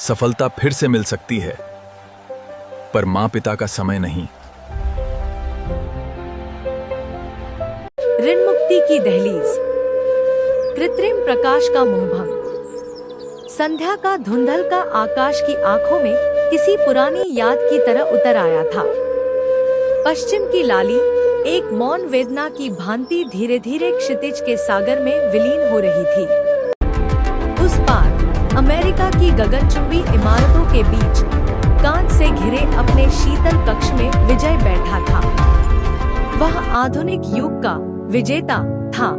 सफलता फिर से मिल सकती है, पर माँ पिता का समय नहीं। ऋण मुक्ति की दहलीज। कृत्रिम प्रकाश का मोहभंग। संध्या का धुंधल का आकाश की आंखों में किसी पुरानी याद की तरह उतर आया था। पश्चिम की लाली एक मौन वेदना की भांति धीरे धीरे क्षितिज के सागर में विलीन हो रही थी। उस पार अमेरिका की गगनचुंबी इमारतों के बीच कांच से घिरे अपने शीतल कक्ष में विजय बैठा था। वह आधुनिक युग का विजेता था,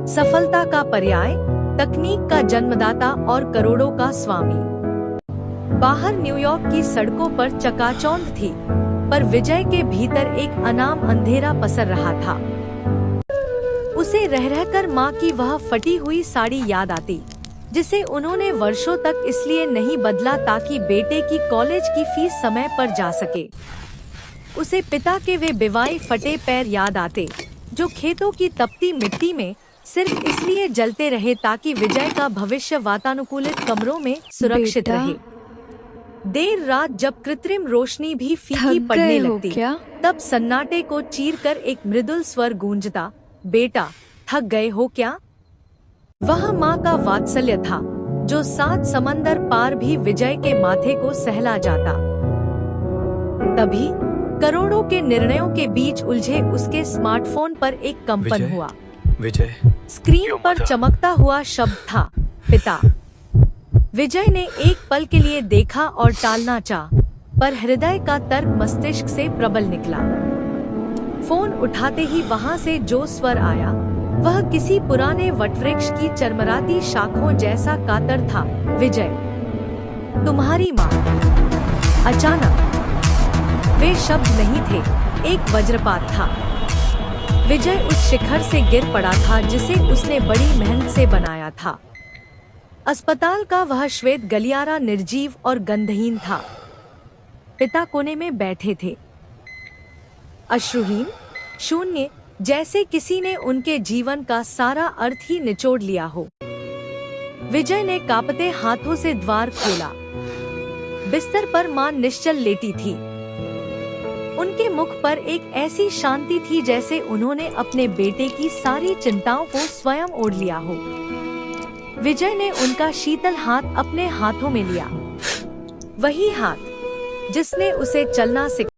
सफलता का पर्याय, तकनीक का जन्मदाता और करोड़ों का स्वामी। बाहर न्यूयॉर्क की सड़कों पर चकाचौंध थी, पर विजय के भीतर एक अनाम अंधेरा पसर रहा था। उसे रह रहकर माँ की वह फटी हुई साड़ी याद आती, जिसे उन्होंने वर्षों तक इसलिए नहीं बदला ताकि बेटे की कॉलेज की फीस समय पर जा सके। उसे पिता के वे बेवाई फटे पैर याद आते, जो खेतों की तपती मिट्टी में सिर्फ इसलिए जलते रहे ताकि विजय का भविष्य वातानुकूलित कमरों में सुरक्षित रहे। देर रात जब कृत्रिम रोशनी भी फीकी पड़ने लगती, तब सन्नाटे को चीरकर एक मृदुल स्वर गूंजता, बेटा थक गए हो क्या? वह माँ का वात्सल्य था, जो 7 समंदर पार भी विजय के माथे को सहला जाता। तभी करोड़ों के निर्णयों के बीच उलझे उसके स्मार्टफोन पर एक कंपन हुआ। विजय। स्क्रीन पर चमकता हुआ शब्द था, पिता। विजय ने एक पल के लिए देखा और टालना चाहा, पर हृदय का तर्क मस्तिष्क से प्रबल निकला। फोन उठाते ही वहां से जो स्वर आया, वह किसी पुराने वटवृक्ष की चरमराती शाखों जैसा कातर था। विजय, तुम्हारी माँ। अचानक वे शब्द नहीं थे, एक वज्रपात था। विजय उस शिखर से गिर पड़ा था जिसे उसने बड़ी मेहनत से बनाया था। अस्पताल का वह श्वेत गलियारा निर्जीव और गंधहीन था। पिता कोने में बैठे थे, अश्रुहीन, शून्य, जैसे किसी ने उनके जीवन का सारा अर्थ ही निचोड़ लिया हो। विजय ने कांपते हाथों से द्वार खोला। बिस्तर पर मां निश्चल लेटी थी। उनके मुख पर एक ऐसी शांति थी जैसे उन्होंने अपने बेटे की सारी चिंताओं को स्वयं ओढ़ लिया हो। विजय ने उनका शीतल हाथ अपने हाथों में लिया, वही हाथ जिसने उसे चलना सिखाया।